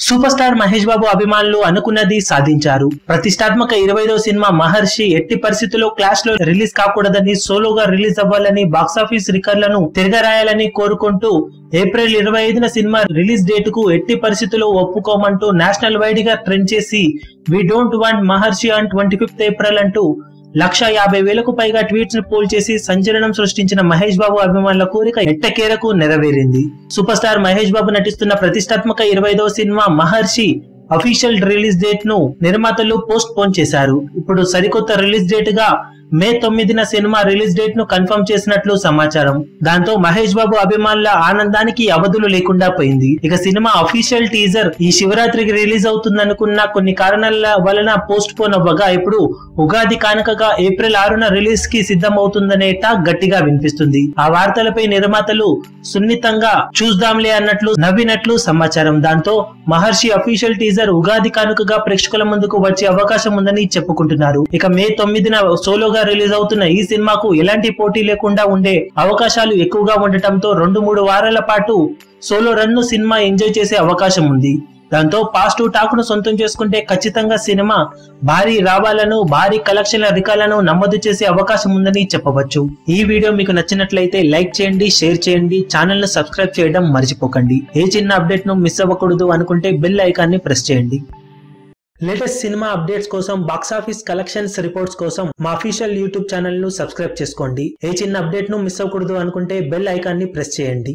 Super star Mahesh Babu అభిమానులు అనుకున్నది సాధించారు. ప్రతిష్టాత్మక 25వ సినిమా మహర్షి ఎట్టి పరిస్థితుల్లో క్లాష్ లో రిలీజ్ కాకూడదని, సోలోగా రిలీజ్ అవ్వాలని, బాక్సాఫీస్ రికార్డులను తిరగరాయాలని కోరుకుంటూ ఏప్రిల్ 25న సినిమా రిలీజ్ డేట్ కు ఎట్టి పరిస్థితుల్లో ఒప్పుకోమంటూ నేషనల్ వైడ్ గా ట్రెండ్ చేసి we don't want Maharshi on 25th April అంటూ 150,000కు పైగా ట్వీట్స్ ను పోల్ చేసి సంచలనం సృష్టించిన మహేష్ బాబు అభిమానుల కోరిక ఎట్టకేలకు నెరవేరింది. సూపర్ స్టార్ మహేష్ బాబు నటిస్తున్న ప్రతిష్టాత్మక 25వ సినిమా మహర్షి అఫీషియల్ రిలీజ్ డేట్ ను నిర్మాతలు పోస్ట్ పోన్ చేశారు. ఇప్పుడు సరికొత్త రిలీజ్ డేట్ గా మే 9న సినిమా రిలీజ్ డేట్ ను కన్ఫర్మ్ చేసినట్లు సమాచారం. దాంతో మహేష్ బాబు అభిమానుల ఆనందానికి అవధులు లేకుండా పోయింది. ఇక సినిమా అఫీషియల్ టీజర్ ఈ శివరాత్రికి రిలీజ్ అవుతుందనుకున్న కొన్ని కారణాల వలన పోస్ట్ పోన్ అవ్వగా ఇప్పుడు ఉగాది కానుకగా ఏప్రిల్ 6న రిలీజ్ కి సిద్ధమవుతుందనే టాక్ గట్టిగా వినిపిస్తుంది. ఆ వార్తలపై నిర్మాతలు సున్నితంగా చూద్దాంలే అన్నట్లు నవ్వినట్లు సమాచారం. దాంతో మహర్షి అఫీషియల్ టీజర్ ఉగాది కానుకగా ప్రేక్షకుల ముందుకు వచ్చే అవకాశం ఉందని చెప్పుకుంటున్నారు. ఇక మే 9న సోలోగా రిలీజ్ అవుతున్న ఈ సినిమాకు ఎలాంటి పోటీ లేకుండా ఉండే అవకాశాలు ఎక్కువగా ఉండటంతో 2-3 వారాల పాటు సోలో రన్ ను సినిమా ఎంజాయ్ చేసే అవకాశం ఉంది. దాంతో పాజిటివ్ టాక్ ను సొంతం చేసుకుంటే ఖచ్చితంగా సినిమా భారీ రావాలను, భారీ కలెక్షన్ల రికార్డులను నమోదు చేసే అవకాశం ఉందని చెప్పవచ్చు. ఈ వీడియో మీకు నచ్చినట్లయితే లైక్ చేయండి, షేర్ చేయండి, ఛానల్ ను సబ్స్క్రైబ్ చేయడం మర్చిపోకండి. ఏ చిన్న అప్డేట్ ను మిస్ అవ్వకూడదు అనుకుంటే బెల్ ఐకాన్ ని ప్రెస్ చేయండి. లేటెస్ట్ సినిమా అప్డేట్స్ కోసం, బాక్సాఫీస్ కలెక్షన్స్ రిపోర్ట్స్ కోసం మా అఫీషియల్ యూట్యూబ్ ఛానల్ ను సబ్స్క్రైబ్ చేసుకోండి. ఏ చిన్న అప్డేట్ ను మిస్ అవ్వకూడదు అనుకుంటే బెల్ ఐకాన్ ని ప్రెస్ చేయండి.